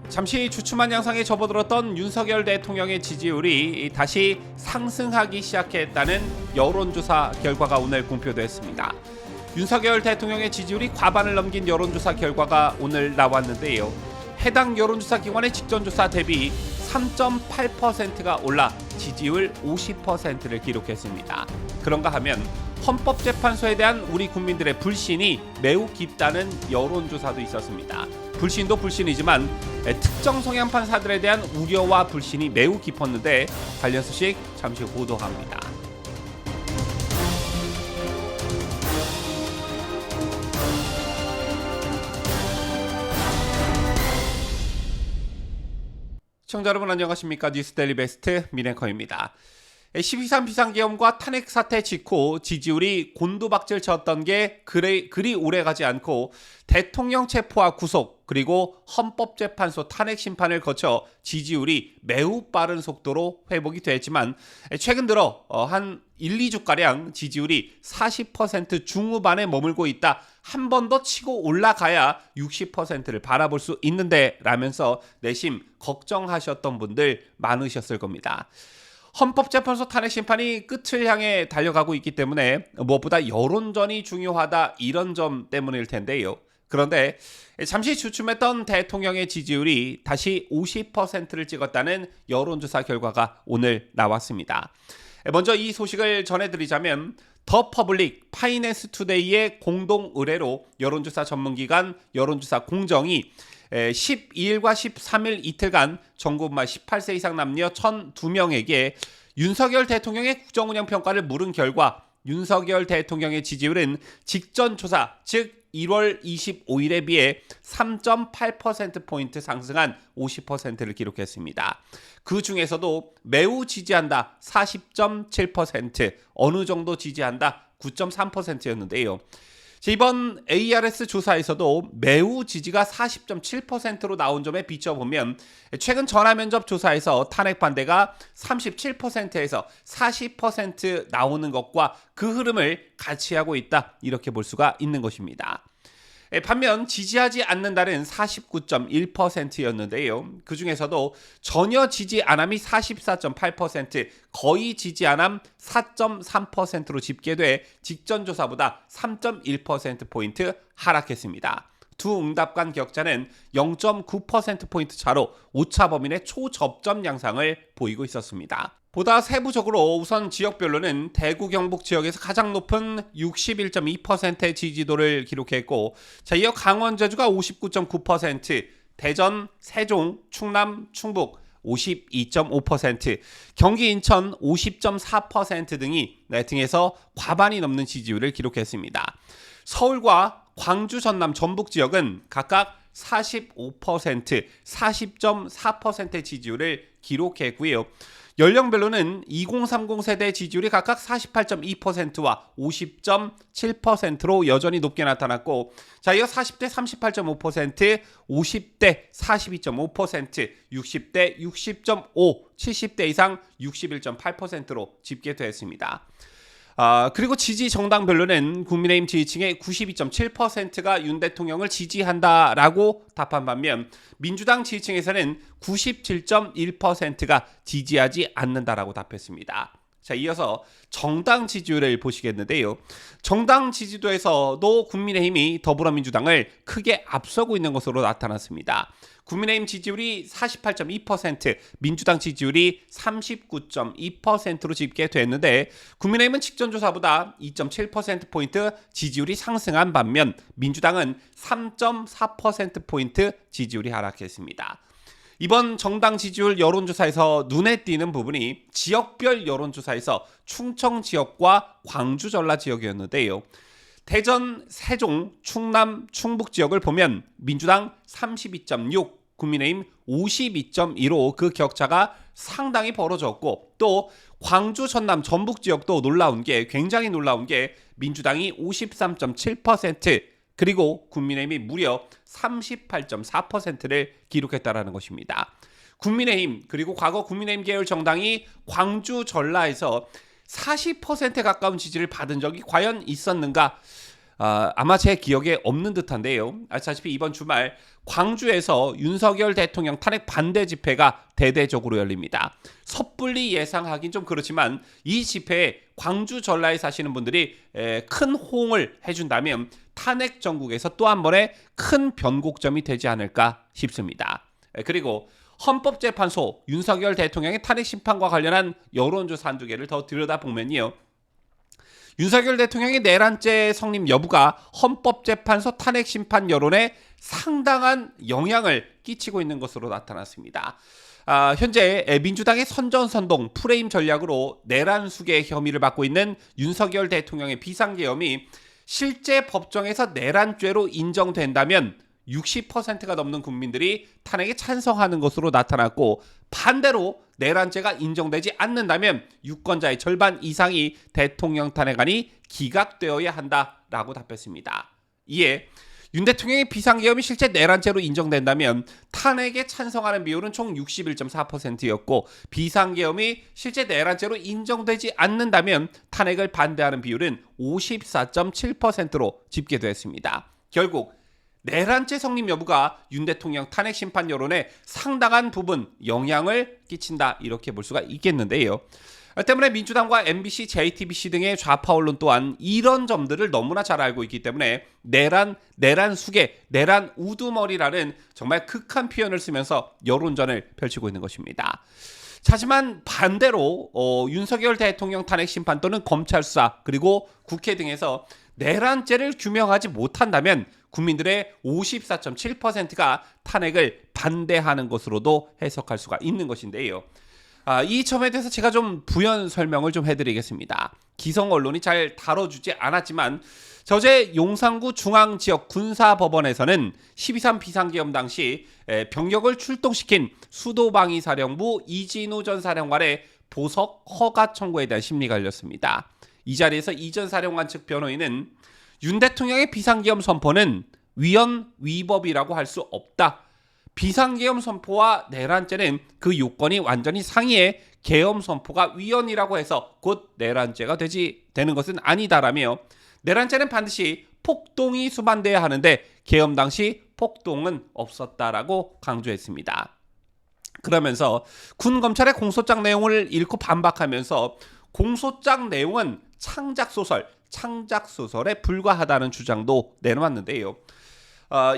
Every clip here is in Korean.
잠시 주춤한 양상에 접어들었던 윤석열 대통령의 지지율이 다시 상승하기 시작했다는 여론조사 결과가 오늘 공표됐습니다. 윤석열 대통령의 지지율이 과반을 넘긴 여론조사 결과가 오늘 나왔는데요. 해당 여론조사 기관의 직전조사 대비 3.8%가 올라 지지율 50%를 기록했습니다. 그런가 하면 헌법재판소에 대한 우리 국민들의 불신이 매우 깊다는 여론조사도 있었습니다. 불신도 불신이지만 특정 성향 판사들에 대한 우려와 불신이 매우 깊었는데 관련 소식 잠시 후 보도합니다. 시청자 여러분 안녕하십니까? 뉴스데일리 베스트 민앵커입니다. 12.3 비상계엄과 탄핵 사태 직후 지지율이 곤두박질 쳤던 게 그리 오래가지 않고 대통령 체포와 구속 그리고 헌법재판소 탄핵 심판을 거쳐 지지율이 매우 빠른 속도로 회복이 됐지만 최근 들어 한 1, 2주가량 지지율이 40% 중후반에 머물고 있다. 한 번 더 치고 올라가야 60%를 바라볼 수 있는데 라면서 내심 걱정하셨던 분들 많으셨을 겁니다. 헌법재판소 탄핵 심판이 끝을 향해 달려가고 있기 때문에 무엇보다 여론전이 중요하다 이런 점 때문일 텐데요. 그런데 잠시 주춤했던 대통령의 지지율이 다시 50%를 찍었다는 여론조사 결과가 오늘 나왔습니다. 먼저 이 소식을 전해드리자면 더 퍼블릭 파이낸스 투데이의 공동 의뢰로 여론조사 전문기관 여론조사 공정이 12일과 13일 이틀간 전국 18세 이상 남녀 1,002명에게 윤석열 대통령의 국정운영 평가를 물은 결과 윤석열 대통령의 지지율은 직전 조사 즉 1월 25일에 비해 3.8%포인트 상승한 50%를 기록했습니다. 그 중에서도 매우 지지한다 40.7%, 어느 정도 지지한다 9.3%였는데요. 이번 ARS 조사에서도 매우 지지가 40.7%로 나온 점에 비춰보면 최근 전화면접 조사에서 탄핵 반대가 37%에서 40% 나오는 것과 그 흐름을 같이 하고 있다 이렇게 볼 수가 있는 것입니다. 반면 지지하지 않는다는 49.1%였는데요. 그 중에서도 전혀 지지 않음이 44.8%, 거의 지지 않음 4.3%로 집계돼 직전 조사보다 3.1%포인트 하락했습니다. 두 응답 간 격차는 0.9%포인트 차로 오차 범위의 초접점 양상을 보이고 있었습니다. 보다 세부적으로 우선 지역별로는 대구 경북 지역에서 가장 높은 61.2%의 지지도를 기록했고 이어 강원 제주가 59.9%, 대전, 세종, 충남, 충북 52.5%, 경기 인천 50.4% 등에서 과반이 넘는 지지율을 기록했습니다. 서울과 광주, 전남, 전북 지역은 각각 45%, 40.4%의 지지율을 기록했고요. 연령별로는 2030 세대 지지율이 각각 48.2%와 50.7%로 여전히 높게 나타났고 이어 40대 38.5%, 50대 42.5%, 60대 60.5%, 70대 이상 61.8%로 집계됐습니다. 그리고 지지 정당별로는 국민의힘 지지층의 92.7%가 윤 대통령을 지지한다라고 답한 반면 민주당 지지층에서는 97.1%가 지지하지 않는다라고 답했습니다. 이어서 정당 지지율을 보시겠는데요. 정당 지지도에서도 국민의힘이 더불어민주당을 크게 앞서고 있는 것으로 나타났습니다. 국민의힘 지지율이 48.2%, 민주당 지지율이 39.2%로 집계됐는데 국민의힘은 직전 조사보다 2.7%포인트 지지율이 상승한 반면 민주당은 3.4%포인트 지지율이 하락했습니다. 이번 정당 지지율 여론조사에서 눈에 띄는 부분이 지역별 여론조사에서 충청 지역과 광주 전라 지역이었는데요. 대전, 세종, 충남, 충북 지역을 보면 민주당 32.6, 국민의힘 52.2로 그 격차가 상당히 벌어졌고 또 광주, 전남, 전북 지역도 굉장히 놀라운 게 민주당이 53.7%, 그리고 국민의힘이 무려 38.4%를 기록했다라는 것입니다. 국민의힘 그리고 과거 국민의힘 계열 정당이 광주 전라에서 40%에 가까운 지지를 받은 적이 과연 있었는가? 아마 제 기억에 없는 듯한데요. 아시다시피 이번 주말 광주에서 윤석열 대통령 탄핵 반대 집회가 대대적으로 열립니다. 섣불리 예상하긴 좀 그렇지만 이 집회에 광주 전라에 사시는 분들이 큰 호응을 해준다면 탄핵 전국에서 또 한 번의 큰 변곡점이 되지 않을까 싶습니다. 그리고 헌법재판소 윤석열 대통령의 탄핵 심판과 관련한 여론조사 한두 개를 더 들여다보면요. 윤석열 대통령의 내란죄 성립 여부가 헌법재판소 탄핵 심판 여론에 상당한 영향을 끼치고 있는 것으로 나타났습니다. 현재 민주당의 선전선동 프레임 전략으로 내란 수계 혐의를 받고 있는 윤석열 대통령의 비상계엄이 실제 법정에서 내란죄로 인정된다면 60%가 넘는 국민들이 탄핵에 찬성하는 것으로 나타났고, 반대로 내란죄가 인정되지 않는다면 유권자의 절반 이상이 대통령 탄핵안이 기각되어야 한다라고 답했습니다. 이에 윤 대통령의 비상계엄이 실제 내란죄로 인정된다면 탄핵에 찬성하는 비율은 총 61.4%였고 비상계엄이 실제 내란죄로 인정되지 않는다면 탄핵을 반대하는 비율은 54.7%로 집계됐습니다. 결국 내란죄 성립 여부가 윤 대통령 탄핵 심판 여론에 상당한 부분 영향을 끼친다, 이렇게 볼 수가 있겠는데요. 때문에 민주당과 MBC, JTBC 등의 좌파 언론 또한 이런 점들을 너무나 잘 알고 있기 때문에 내란 수계, 내란 우두머리라는 정말 극한 표현을 쓰면서 여론전을 펼치고 있는 것입니다. 하지만 반대로 윤석열 대통령 탄핵 심판 또는 검찰 수사 그리고 국회 등에서 내란죄를 규명하지 못한다면 국민들의 54.7%가 탄핵을 반대하는 것으로도 해석할 수가 있는 것인데요. 이 점에 대해서 제가 좀 부연 설명을 좀 해드리겠습니다. 기성 언론이 잘 다뤄주지 않았지만 어제 용산구 중앙지역 군사법원에서는 12.3 비상계엄 당시 병력을 출동시킨 수도방위사령부 이진우 전 사령관의 보석 허가 청구에 대한 심리가 열렸습니다. 이 자리에서 이 전 사령관 측 변호인은 윤 대통령의 비상계엄 선포는 위헌 위법이라고 할 수 없다. 비상계엄 선포와 내란죄는 그 요건이 완전히 상이해 계엄 선포가 위헌이라고 해서 곧 내란죄가 되는 것은 아니다라며 내란죄는 반드시 폭동이 수반돼야 하는데 계엄 당시 폭동은 없었다라고 강조했습니다. 그러면서 군 검찰의 공소장 내용을 읽고 반박하면서 공소장 내용은 창작소설에 불과하다는 주장도 내놓았는데요.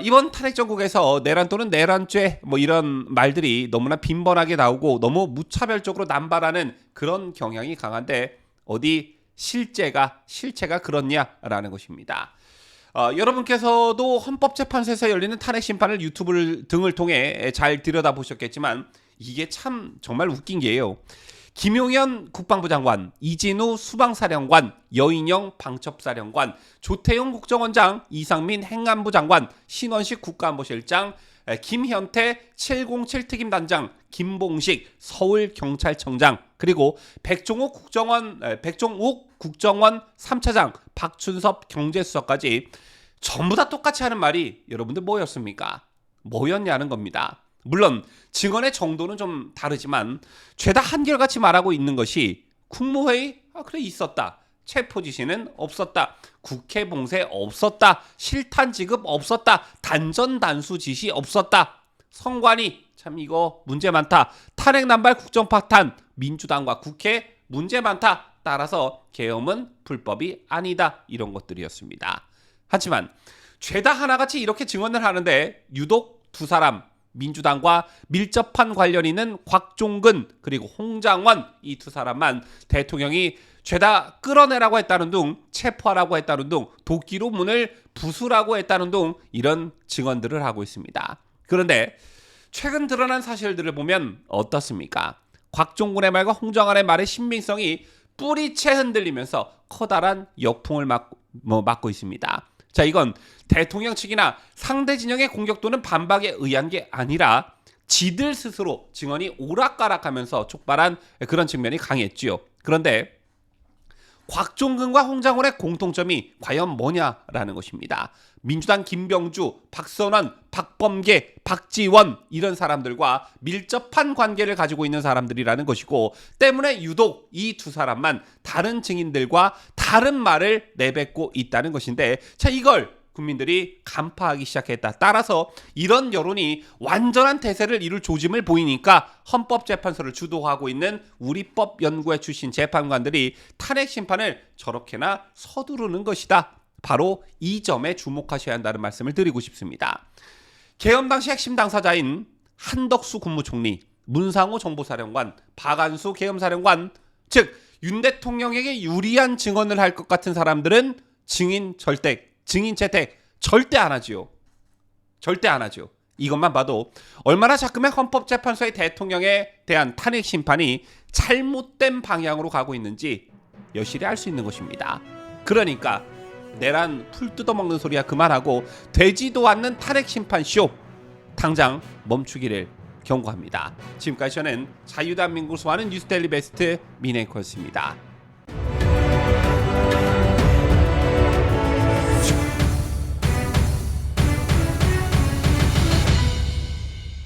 이번 탄핵 전국에서 내란 또는 내란죄 이런 말들이 너무나 빈번하게 나오고 너무 무차별적으로 남발하는 그런 경향이 강한데 어디 실체가 그렇냐라는 것입니다. 여러분께서도 헌법재판소에서 열리는 탄핵 심판을 유튜브 등을 통해 잘 들여다보셨겠지만 이게 참 정말 웃긴 게요. 김용현 국방부 장관, 이진우 수방사령관, 여인영 방첩사령관, 조태용 국정원장, 이상민 행안부 장관, 신원식 국가안보실장, 김현태 707특임 단장, 김봉식 서울경찰청장, 그리고 백종욱 국정원 3차장, 박춘섭 경제수석까지 전부 다 똑같이 하는 말이 여러분들 뭐였습니까? 뭐였냐는 겁니다. 물론 증언의 정도는 좀 다르지만 죄다 한결같이 말하고 있는 것이 국무회의? 그래 있었다. 체포지시는 없었다. 국회 봉쇄 없었다. 실탄 지급 없었다. 단전단수 지시 없었다. 선관위 참 이거 문제 많다. 탄핵 남발 국정파탄 민주당과 국회 문제 많다. 따라서 계엄은 불법이 아니다. 이런 것들이었습니다. 하지만 죄다 하나같이 이렇게 증언을 하는데 유독 두 사람 민주당과 밀접한 관련이 있는 곽종근 그리고 홍장원 이 두 사람만 대통령이 죄다 끌어내라고 했다는 둥, 체포하라고 했다는 둥, 도끼로 문을 부수라고 했다는 둥 이런 증언들을 하고 있습니다. 그런데 최근 드러난 사실들을 보면 어떻습니까? 곽종근의 말과 홍장원의 말의 신빙성이 뿌리채 흔들리면서 커다란 역풍을 맞고 있습니다. 자, 이건 대통령 측이나 상대 진영의 공격 또는 반박에 의한 게 아니라 지들 스스로 증언이 오락가락하면서 촉발한 그런 측면이 강했지요. 그런데 곽종근과 홍장원의 공통점이 과연 뭐냐라는 것입니다. 민주당 김병주, 박선원, 박범계, 박지원 이런 사람들과 밀접한 관계를 가지고 있는 사람들이라는 것이고, 때문에 유독 이 두 사람만 다른 증인들과 다른 말을 내뱉고 있다는 것인데, 자, 이걸 국민들이 간파하기 시작했다. 따라서 이런 여론이 완전한 대세를 이룰 조짐을 보이니까 헌법재판소를 주도하고 있는 우리법연구회 출신 재판관들이 탄핵 심판을 저렇게나 서두르는 것이다. 바로 이 점에 주목하셔야 한다는 말씀을 드리고 싶습니다. 계엄 당시 핵심 당사자인 한덕수 국무총리, 문상호 정보사령관, 박안수 계엄사령관, 즉 윤 대통령에게 유리한 증언을 할 것 같은 사람들은 증인 채택 절대 안 하지요. 절대 안 하죠. 이것만 봐도 얼마나 자꾸만 헌법재판소의 대통령에 대한 탄핵 심판이 잘못된 방향으로 가고 있는지 여실히 알 수 있는 것입니다. 그러니까 내란 풀 뜯어먹는 소리야 그만하고 되지도 않는 탄핵 심판 쇼 당장 멈추기를 경고합니다. 지금까지 저는 자유대한민국을 소화하는 뉴스데일리 베스트 민앵커였습니다.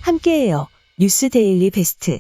함께해요. 뉴스 데일리 베스트.